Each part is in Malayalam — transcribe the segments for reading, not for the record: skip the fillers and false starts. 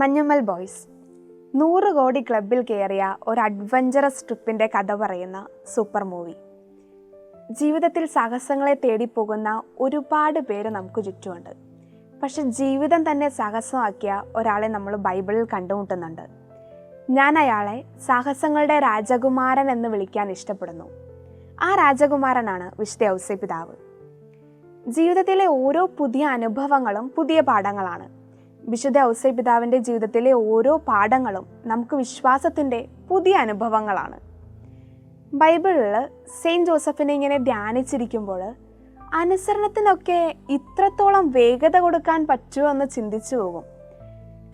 മഞ്ഞുമ്മൽ ബോയ്സ് 100 കോടി ക്ലബിൽ കയറിയ ഒരു അഡ്വഞ്ചറസ് ട്രിപ്പിൻ്റെ കഥ പറയുന്ന സൂപ്പർ മൂവി. ജീവിതത്തിൽ സാഹസങ്ങളെ തേടിപ്പോകുന്ന ഒരുപാട് പേര് നമുക്ക് ചുറ്റുമുണ്ട്. പക്ഷെ ജീവിതം തന്നെ സാഹസമാക്കിയ ഒരാളെ നമ്മൾ ബൈബിളിൽ കണ്ടുമുട്ടുന്നുണ്ട്. ഞാൻ അയാളെ സാഹസങ്ങളുടെ രാജകുമാരൻ എന്ന് വിളിക്കാൻ ഇഷ്ടപ്പെടുന്നു. ആ രാജകുമാരനാണ് വിശുദ്ധ ഔസേപ്പിതാവ്. ജീവിതത്തിലെ ഓരോ പുതിയ അനുഭവങ്ങളും പുതിയ പാഠങ്ങളാണ്. വിശുദ്ധ ഔസേപ്പിതാവിൻ്റെ ജീവിതത്തിലെ ഓരോ പാഠങ്ങളും നമുക്ക് വിശ്വാസത്തിൻ്റെ പുതിയ അനുഭവങ്ങളാണ്. ബൈബിളിൽ സെയിൻറ്റ് ജോസഫിനെ ഇങ്ങനെ ധ്യാനിച്ചിരിക്കുമ്പോൾ അനുസരണത്തിനൊക്കെ ഇത്രത്തോളം വേഗത കൊടുക്കാൻ പറ്റുമോ എന്ന് ചിന്തിച്ചു പോകും.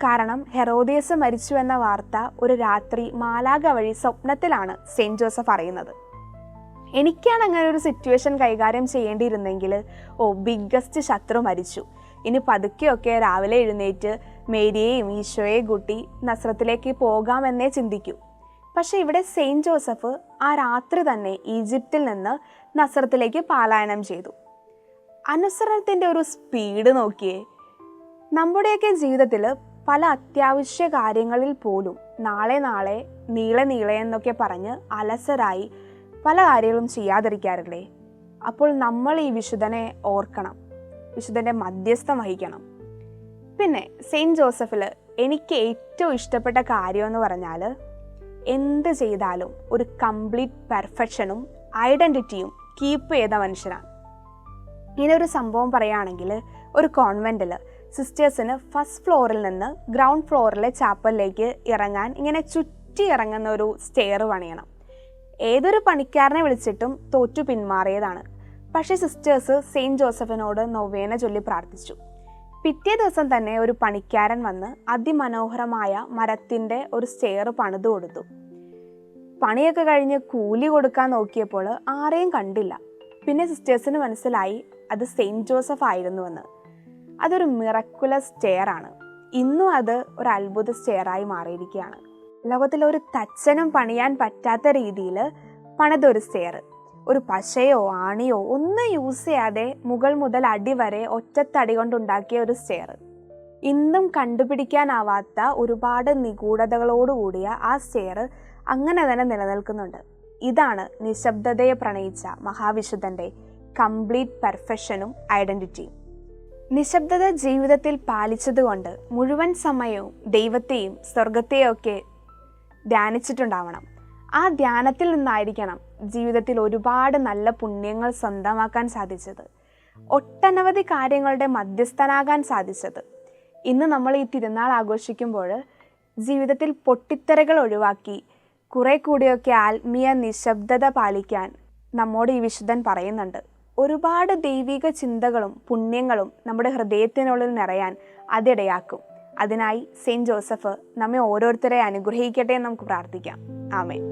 കാരണം ഹെറോദിയസ് മരിച്ചു എന്ന വാർത്ത ഒരു രാത്രി മാലാഖ വഴി സ്വപ്നത്തിലാണ് സെയിൻറ്റ് ജോസഫ് അറിയുന്നത്. എനിക്കാണ് അങ്ങനെ ഒരു സിറ്റുവേഷൻ കൈകാര്യം ചെയ്യേണ്ടിയിരുന്നെങ്കിൽ, ബിഗ്ഗസ്റ്റ് ശത്രു മരിച്ചു, ഇനി പതുക്കെയൊക്കെ രാവിലെ എഴുന്നേറ്റ് മേരിയെയും ഈശോയെ കൂട്ടി നസ്രത്തിലേക്ക് പോകാമെന്നേ ചിന്തിക്കൂ. പക്ഷെ ഇവിടെ സെയിൻറ്റ് ജോസഫ് ആ രാത്രി തന്നെ ഈജിപ്തിൽ നിന്ന് നസ്രത്തിലേക്ക് പലായനം ചെയ്തു. അനുസരണത്തിൻ്റെ ഒരു സ്പീഡ് നോക്കിയേ. നമ്മുടെയൊക്കെ ജീവിതത്തിൽ പല അത്യാവശ്യ കാര്യങ്ങളിൽ പോലും നാളെ നീളെ എന്നൊക്കെ പറഞ്ഞ് അലസരായി പല കാര്യങ്ങളും ചെയ്യാതിരിക്കാറില്ലേ? അപ്പോൾ നമ്മൾ ഈ വിശുദ്ധനെ ഓർക്കണം, വിശുദ്ധൻ്റെ മധ്യസ്ഥം വഹിക്കണം. പിന്നെ സെയിൻറ്റ് ജോസഫിൽ എനിക്ക് ഏറ്റവും ഇഷ്ടപ്പെട്ട കാര്യം എന്ന് പറഞ്ഞാൽ, എന്ത് ചെയ്താലും ഒരു കംപ്ലീറ്റ് പെർഫെക്ഷനും ഐഡൻറ്റിറ്റിയും കീപ്പ് ചെയ്ത മനുഷ്യനാണ്. ഇങ്ങനെ ഒരു സംഭവം പറയുകയാണെങ്കിൽ, ഒരു കോൺവെൻറ്റിൽ സിസ്റ്റേഴ്സിന് ഫസ്റ്റ് ഫ്ലോറിൽ നിന്ന് ഗ്രൗണ്ട് ഫ്ലോറിലെ ചാപ്പലിലേക്ക് ഇറങ്ങാൻ ഇങ്ങനെ ചുറ്റി ഇറങ്ങുന്ന ഒരു സ്റ്റെയർ പണിയണം. ഏതൊരു പണിക്കാരനെ വിളിച്ചിട്ടും തോറ്റു പിന്മാറിയതാണ്. പക്ഷേ സിസ്റ്റേഴ്സ് സെയിൻറ്റ് ജോസഫിനോട് നൊവേന ചൊല്ലി പ്രാർത്ഥിച്ചു. പിറ്റേ ദിവസം തന്നെ ഒരു പണിക്കാരൻ വന്ന് അതിമനോഹരമായ മരത്തിൻ്റെ ഒരു സ്റ്റെയർ പണിതു കൊടുത്തു. പണിയൊക്കെ കഴിഞ്ഞ് കൂലി കൊടുക്കാൻ നോക്കിയപ്പോൾ ആരെയും കണ്ടില്ല. പിന്നെ സിസ്റ്റേഴ്സിന് മനസ്സിലായി അത് സെയിൻറ്റ് ജോസഫ് ആയിരുന്നുവെന്ന്. അതൊരു മിറക്കുലസ് സ്റ്റെയർ ആണ്. ഇന്നും അത് ഒരു അത്ഭുത സ്റ്റെയറായി മാറിയിരിക്കുകയാണ്. ലോകത്തിലൊരു തച്ചനും പണിയാൻ പറ്റാത്ത രീതിയിൽ പണിതൊരു സ്റ്റെയർ. ഒരു പശയോ ആണിയോ ഒന്നും യൂസ് ചെയ്യാതെ മുകൾ മുതൽ അടി വരെ ഒറ്റത്തടി കൊണ്ടുണ്ടാക്കിയ ഒരു സ്റ്റെയർ. ഇന്നും കണ്ടുപിടിക്കാനാവാത്ത ഒരുപാട് നിഗൂഢതകളോടുകൂടിയ ആ സ്റ്റെയർ അങ്ങനെ തന്നെ നിലനിൽക്കുന്നുണ്ട്. ഇതാണ് നിശബ്ദതയെ പ്രണയിച്ച മഹാവിശുദ്ധൻ്റെ കംപ്ലീറ്റ് പെർഫെക്ഷനും ഐഡൻറ്റിറ്റിയും. നിശബ്ദത ജീവിതത്തിൽ പാലിച്ചതുകൊണ്ട് മുഴുവൻ സമയവും ദൈവത്തെയും സ്വർഗത്തെയും ഒക്കെ ധ്യാനിച്ചിട്ടുണ്ടാവണം. ആ ധ്യാനത്തിൽ നിന്നായിരിക്കണം ജീവിതത്തിൽ ഒരുപാട് നല്ല പുണ്യങ്ങൾ സ്വന്തമാക്കാൻ സാധിച്ചത്, ഒട്ടനവധി കാര്യങ്ങളുടെ മധ്യസ്ഥനാകാൻ സാധിച്ചത്. ഇന്ന് നമ്മൾ ഈ തിരുനാൾ ആഘോഷിക്കുമ്പോൾ ജീവിതത്തിൽ പൊട്ടിത്തെറികൾ ഒഴിവാക്കി കുറെ കൂടിയൊക്കെ ആത്മീയ നിശബ്ദത പാലിക്കാൻ നമ്മോട് ഈ വിശുദ്ധൻ പറയുന്നുണ്ട്. ഒരുപാട് ദൈവിക ചിന്തകളും പുണ്യങ്ങളും നമ്മുടെ ഹൃദയത്തിനുള്ളിൽ നിറയാൻ അതിടയാക്കും. അതിനായി സെയിൻറ്റ് ജോസഫ് നമ്മെ ഓരോരുത്തരെ അനുഗ്രഹിക്കട്ടെ എന്ന് നമുക്ക് പ്രാർത്ഥിക്കാം. ആമേൻ.